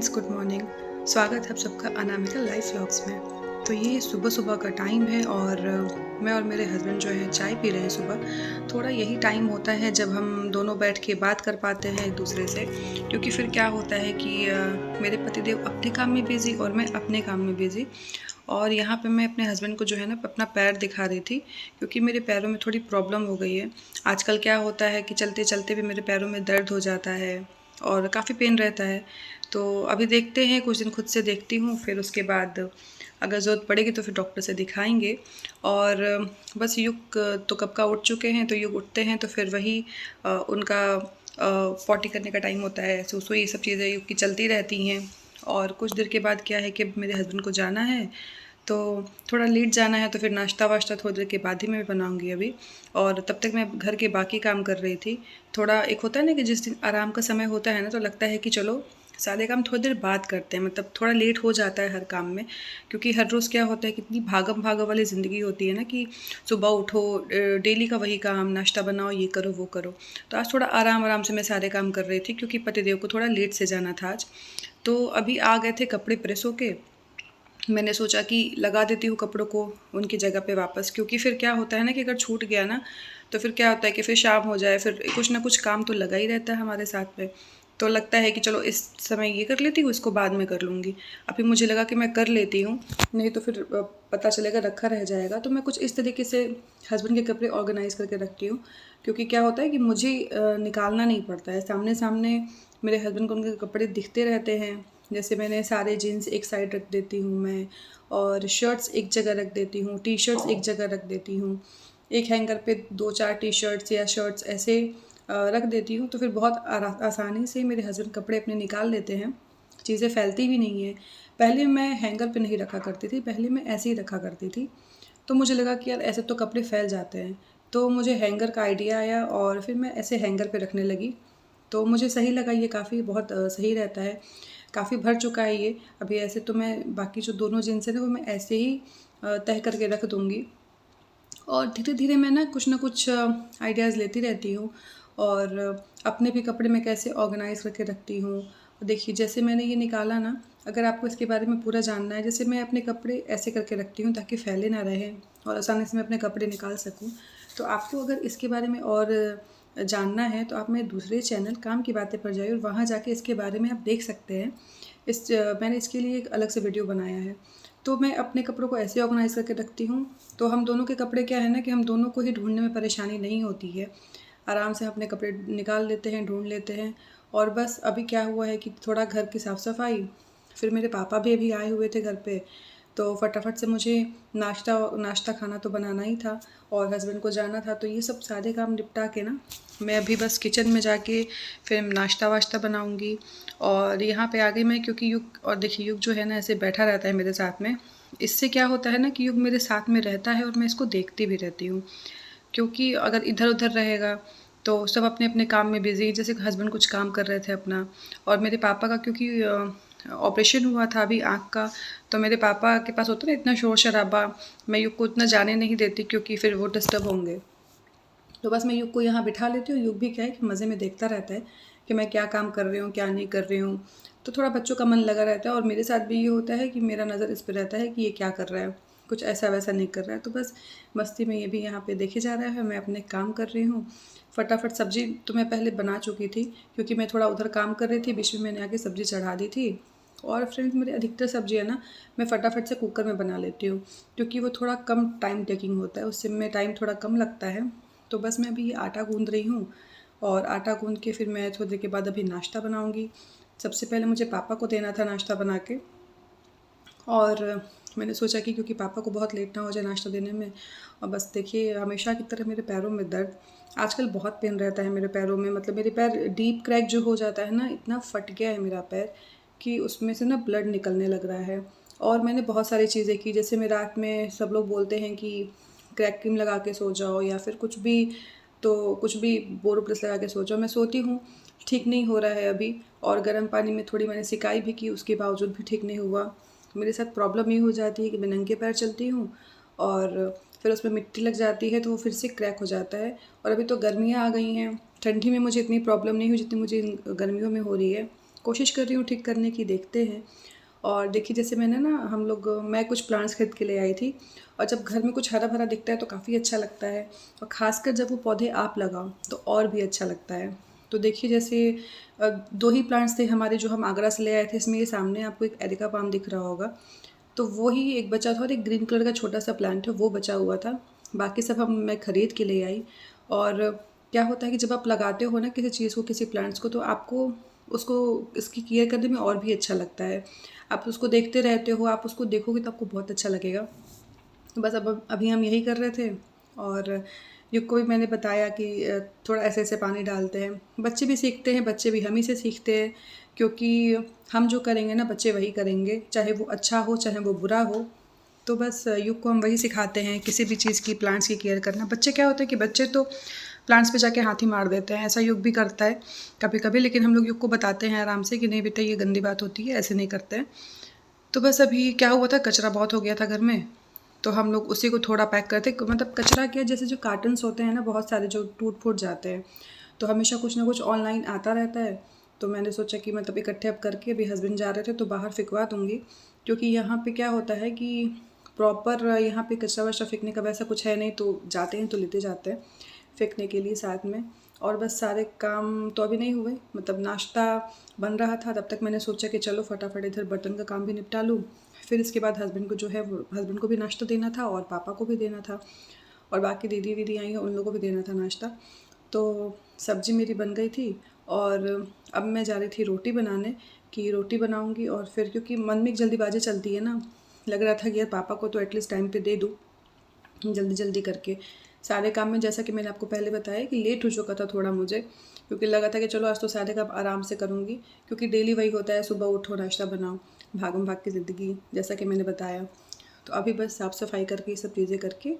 Friends, good morning. स्वागत है आप सबका अनामिका लाइफ व्लॉग्स में। तो ये सुबह सुबह का टाइम है और मैं और मेरे हस्बैंड जो है चाय पी रहे हैं सुबह। थोड़ा यही टाइम होता है जब हम दोनों बैठ के बात कर पाते हैं एक दूसरे से, क्योंकि फिर क्या होता है कि मेरे पतिदेव अपने काम में बिज़ी और मैं अपने काम में बिज़ी। और यहाँ पे मैं अपने हस्बैंड को जो है ना अपना पैर दिखा रही थी, क्योंकि मेरे पैरों में थोड़ी प्रॉब्लम हो गई है। आजकल क्या होता है कि चलते चलते भी मेरे पैरों में दर्द हो जाता है और काफ़ी पेन रहता है। तो अभी देखते हैं, कुछ दिन खुद से देखती हूँ, फिर उसके बाद अगर ज़रूरत पड़ेगी तो फिर डॉक्टर से दिखाएंगे। और बस युग तो कब का उठ चुके हैं, तो युग उठते हैं तो फिर वही उनका पॉटी करने का टाइम होता है, सुसु, ये सब चीज़ें युग की चलती रहती हैं। और कुछ देर के बाद क्या है कि मेरे हस्बैंड को जाना है, तो थोड़ा लेट जाना है, तो फिर नाश्ता वाश्ता थोड़ी देर के बाद ही मैं बनाऊंगी अभी। और तब तक मैं घर के बाकी काम कर रही थी। थोड़ा एक होता है ना कि जिस दिन आराम का समय होता है ना, तो लगता है कि चलो सारे काम थोड़ी देर बाद करते हैं, मतलब थोड़ा लेट हो जाता है हर काम में। क्योंकि हर रोज़ क्या होता है, कितनी भागम भागम वाली ज़िंदगी होती है ना, कि सुबह उठो, डेली का वही काम, नाश्ता बनाओ, ये करो वो करो। तो आज थोड़ा आराम आराम से मैं सारे काम कर रही थी, क्योंकि पतिदेव को थोड़ा लेट से जाना था आज। तो अभी आ गए थे कपड़े प्रेस होके। मैंने सोचा कि लगा देती हूँ कपड़ों को उनकी जगह पे वापस, क्योंकि फिर क्या होता है ना कि अगर छूट गया ना, तो फिर क्या होता है कि फिर शाम हो जाए, फिर कुछ ना कुछ काम तो लगा ही रहता है हमारे साथ में। तो लगता है कि चलो इस समय ये कर लेती हूँ, इसको बाद में कर लूँगी। अभी मुझे लगा कि मैं कर लेती हूँ, नहीं तो फिर पता चलेगा रखा रह जाएगा। तो मैं कुछ इस तरीके से हस्बैंड के कपड़े ऑर्गेनाइज़ करके रखती हूँ, क्योंकि क्या होता है कि मुझे निकालना नहीं पड़ता है, सामने सामने मेरे हस्बैंड को उनके कपड़े दिखते रहते हैं। जैसे मैंने सारे जीन्स एक साइड रख देती हूँ मैं, और शर्ट्स एक जगह रख देती हूँ, टी शर्ट्स एक जगह रख देती हूँ। एक हैंगर पे 2-4 टी शर्ट्स या शर्ट्स ऐसे रख देती हूँ, तो फिर बहुत आसानी से मेरे हस्बैंड कपड़े अपने निकाल लेते हैं। चीज़ें फैलती भी नहीं है। पहले मैं हैंगर पे नहीं रखा करती थी, पहले मैं ऐसे ही रखा करती थी। तो मुझे लगा कि यार ऐसे तो कपड़े फैल जाते हैं, तो मुझे हैंगर का आइडिया आया और फिर मैं ऐसे हैंगर पे रखने लगी। तो मुझे सही लगा, ये काफ़ी बहुत सही रहता है, काफ़ी भर चुका है ये। अभी ऐसे तो मैं बाकी जो दोनों जीन्स है ना, वो मैं ऐसे ही तह करके रख दूँगी। और धीरे धीरे मैं ना कुछ आइडियाज़ लेती रहती हूँ, और अपने भी कपड़े मैं कैसे ऑर्गेनाइज़ करके रखती हूँ। देखिए, जैसे मैंने ये निकाला ना, अगर आपको इसके बारे में पूरा जानना है, जैसे मैं अपने कपड़े ऐसे करके रखती हूँ ताकि फैले ना रहें और आसानी से मैं अपने कपड़े निकाल सकूँ। तो आपको अगर इसके बारे में और जानना है, तो आप मेरे दूसरे चैनल काम की बातें पर जाइए और वहाँ जाके इसके बारे में आप देख सकते हैं। मैंने इसके लिए एक अलग से वीडियो बनाया है। तो मैं अपने कपड़ों को ऐसे ऑर्गेनाइज़ करके रखती हूँ, तो हम दोनों के कपड़े क्या है ना कि हम दोनों को ही ढूँढने में परेशानी नहीं होती है। आराम से हम अपने कपड़े निकाल लेते हैं, ढूँढ लेते हैं। और बस अभी क्या हुआ है कि थोड़ा घर की साफ़-सफ़ाई, फिर मेरे पापा भी अभी आए हुए थे घर पे, तो फटाफट से मुझे नाश्ता नाश्ता खाना तो बनाना ही था और हस्बैंड को जाना था। तो ये सब सारे काम निपटा के ना, मैं अभी बस किचन में जाके फिर नाश्ता वाश्ता बनाऊँगी। और यहाँ पे आ गई मैं, क्योंकि युग, और देखिए युग जो है ना ऐसे बैठा रहता है मेरे साथ में। इससे क्या होता है ना कि युग मेरे साथ में रहता है और मैं इसको देखती भी रहती हूँ। क्योंकि अगर इधर-उधर रहेगा तो सब अपने-अपने काम में बिज़ी, जैसे हस्बैंड कुछ काम कर रहे थे अपना, और मेरे पापा का क्योंकि ऑपरेशन हुआ था अभी आँख का, तो मेरे पापा के पास होता है ना इतना शोर-शराबा, मैं युग को उतना जाने नहीं देती, क्योंकि फिर वो डिस्टर्ब होंगे। तो बस मैं युग को यहाँ बिठा लेती हूँ। युग भी क्या है कि मज़े में देखता रहता है कि मैं क्या काम कर रही हूँ, क्या नहीं कर रही हूँ। तो थोड़ा बच्चों का मन लगा रहता है, और मेरे साथ भी ये होता है कि मेरा नज़र इस पे रहता है कि ये क्या कर रहा है, कुछ ऐसा वैसा नहीं कर रहा है। तो बस मस्ती में ये भी यहाँ पे देखे जा रहा है, मैं अपने काम कर रही हूँ। फटाफट सब्ज़ी तो मैं पहले बना चुकी थी, क्योंकि मैं थोड़ा उधर काम कर रही थी, बीच में मैंने आके सब्ज़ी चढ़ा दी थी। और फ्रेंड्स, मेरी अधिकतर सब्ज़ी है ना, मैं फटाफट से कुकर में बना लेती हूँ, क्योंकि वो थोड़ा कम टाइम टेकिंग होता है, उससे में टाइम थोड़ा कम लगता है। तो बस मैं अभी आटा गूँध रही हूँ, और आटा गूँध के फिर मैं थोड़ी देर के बाद अभी नाश्ता बनाऊँगी। सबसे पहले मुझे पापा को देना था नाश्ता बना के, और मैंने सोचा कि क्योंकि पापा को बहुत लेट ना हो जाए नाश्ता देने में। और बस देखिए, हमेशा की तरह मेरे पैरों में दर्द, आजकल बहुत पेन रहता है मेरे पैरों में। मतलब मेरे पैर डीप क्रैक जो हो जाता है ना, इतना फट गया है मेरा पैर कि उसमें से ना ब्लड निकलने लग रहा है। और मैंने बहुत सारी चीज़ें की, जैसे मैं रात में, सब लोग बोलते हैं कि क्रैक क्रीम लगा के सो जाओ या फिर कुछ भी, तो कुछ भी बोरोप्लस लगा के सो जाओ। मैं सोती हूँ, ठीक नहीं हो रहा है अभी। और गर्म पानी में थोड़ी मैंने सिकाई भी की, उसके बावजूद भी ठीक नहीं हुआ। मेरे साथ प्रॉब्लम ये हो जाती है कि मैं नंगे पैर चलती हूँ और फिर उसमें मिट्टी लग जाती है, तो वो फिर से क्रैक हो जाता है। और अभी तो गर्मियाँ आ गई हैं, ठंडी में मुझे इतनी प्रॉब्लम नहीं हुई जितनी मुझे इन गर्मियों में हो रही है। कोशिश कर रही हूँ ठीक करने की, देखते हैं। और देखिए जैसे मैंने ना मैं कुछ प्लांट्स खरीद के ले आई थी, और जब घर में कुछ हरा भरा दिखता है तो काफ़ी अच्छा लगता है, और ख़ासकर जब वो पौधे आप लगाओ तो और भी अच्छा लगता है। तो देखिए जैसे 2 ही प्लांट्स थे हमारे जो हम आगरा से ले आए थे। इसमें ये सामने आपको एक एरिका पाम दिख रहा होगा, तो वो ही एक बचा था, और एक ग्रीन कलर का छोटा सा प्लांट है वो बचा हुआ था। बाकी सब मैं ख़रीद के ले आई। और क्या होता है कि जब आप लगाते हो ना किसी चीज़ को, किसी प्लांट्स को, तो आपको उसको इसकी केयर करने में और भी अच्छा लगता है। आप उसको देखते रहते हो, आप उसको देखोगे तो आपको बहुत अच्छा लगेगा। तो बस अब अभी हम यही कर रहे थे, और युग को भी मैंने बताया कि थोड़ा ऐसे ऐसे पानी डालते हैं। बच्चे भी सीखते हैं, बच्चे भी हम ही से सीखते हैं, क्योंकि हम जो करेंगे ना बच्चे वही करेंगे, चाहे वो अच्छा हो चाहे वो बुरा हो। तो बस युग को हम वही सिखाते हैं, किसी भी चीज़ की, प्लांट्स की केयर करना। बच्चे क्या होता है कि बच्चे तो प्लांट्स पे जाके हाथ ही मार देते हैं, ऐसा युग भी करता है कभी कभी, लेकिन हम लोग युग को बताते हैं आराम से कि नहीं बेटा ये गंदी बात होती है, ऐसे नहीं करते हैं। तो बस अभी क्या हुआ था, कचरा बहुत हो गया था घर में, तो हम लोग उसी को थोड़ा पैक करते, मतलब कचरा क्या, जैसे जो कार्टन्स होते हैं ना बहुत सारे जो टूट फूट जाते हैं, तो हमेशा कुछ ना कुछ ऑनलाइन आता रहता है। तो मैंने सोचा कि मतलब इकट्ठे अब करके, अभी हस्बैंड जा रहे थे तो बाहर फिकवा दूँगी, क्योंकि यहाँ पे क्या होता है कि प्रॉपर यहाँ पे कचरा वचरा फेंकने का वैसा कुछ है नहीं, तो जाते हैं तो लेते जाते हैं फेंकने के लिए साथ में। और बस सारे काम तो अभी नहीं हुए, मतलब नाश्ता बन रहा था, तब तक मैंने सोचा कि चलो फटाफट इधर बर्तन का काम भी निपटा लूँ। फिर इसके बाद हस्बैंड को जो है वो, हस्बैंड को भी नाश्ता देना था और पापा को भी देना था, और बाकी दीदी वीदी आई हैं उन लोगों को भी देना था नाश्ता। तो सब्ज़ी मेरी बन गई थी, और अब मैं जा रही थी रोटी बनाने, कि रोटी बनाऊंगी। और फिर क्योंकि मन में एक जल्दीबाजी चलती है ना, लग रहा था कि यार पापा को तो एटलीस्ट टाइम पे दे दूँ जल्दी जल्दी करके सारे काम में। जैसा कि मैंने आपको पहले बताया कि लेट हो चुका था थोड़ा मुझे, क्योंकि लगा था कि चलो आज तो सारे काम आराम से करूँगी, क्योंकि डेली वही होता है, सुबह उठो नाश्ता बनाओ, भागम भाग की ज़िंदगी, जैसा कि मैंने बताया। तो अभी बस साफ़ सफाई करके ये सब चीज़ें करके,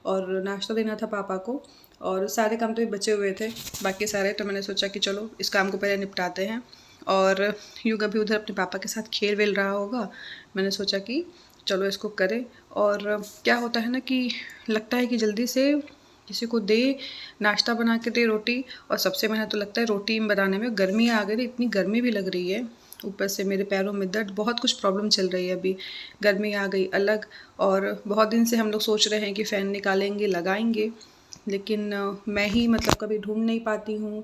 और नाश्ता देना था पापा को, और सारे काम तो बचे हुए थे बाकी सारे, तो मैंने सोचा कि चलो इस काम को पहले निपटाते हैं। और युग अभी उधर अपने पापा के साथ खेल वेल रहा होगा, मैंने सोचा कि चलो इसको करें। और क्या होता है ना कि लगता है कि जल्दी से किसी को दे, नाश्ता बना के दे, रोटी। और सबसे मेहनत तो लगता है रोटी बनाने में, गर्मी आ गई, इतनी गर्मी भी लग रही है, ऊपर से मेरे पैरों में दर्द, बहुत कुछ प्रॉब्लम चल रही है अभी, गर्मी आ गई अलग। और बहुत दिन से हम लोग सोच रहे हैं कि फ़ैन निकालेंगे लगाएंगे, लेकिन मैं ही मतलब कभी ढूंढ नहीं पाती हूँ,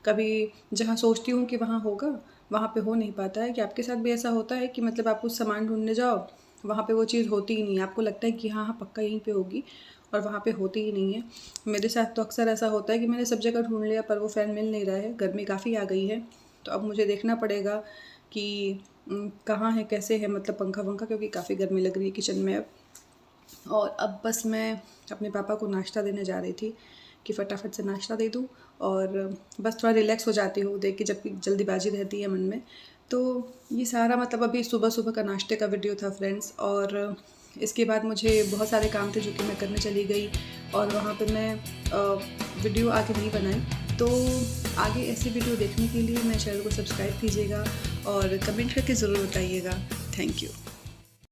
कभी जहाँ सोचती हूँ कि वहाँ होगा वहाँ पे हो नहीं पाता है। कि आपके साथ भी ऐसा होता है कि मतलब आप कुछ सामान ढूंढने जाओ, वहाँ पे वो चीज़ होती ही नहीं है, आपको लगता है कि हाँ हाँ पक्का यहीं पे होगी, और वहाँ पे होती ही नहीं है। मेरे साथ तो अक्सर ऐसा होता है कि मैंने सब जगह ढूंढ लिया पर वो फ़ैन मिल नहीं रहा है, गर्मी काफ़ी आ गई है। तो अब मुझे देखना पड़ेगा कि कहाँ है, कैसे है, मतलब पंखा वंखा, क्योंकि काफ़ी गर्मी लग रही है किचन में अब। और अब बस मैं अपने पापा को नाश्ता देने जा रही थी कि फटाफट से नाश्ता दे दूँ, और बस थोड़ा रिलैक्स हो जाती हूँ देख के, जब जल्दीबाजी रहती है मन में। तो ये सारा मतलब अभी सुबह सुबह का नाश्ते का वीडियो था फ्रेंड्स। और इसके बाद मुझे बहुत सारे काम थे जो कि मैं करने चली गई, और वहाँ पे मैं वीडियो आगे नहीं बनाई। तो आगे ऐसी वीडियो देखने के लिए मेरे चैनल को सब्सक्राइब कीजिएगा, और कमेंट करके ज़रूर बताइएगा। Thank you.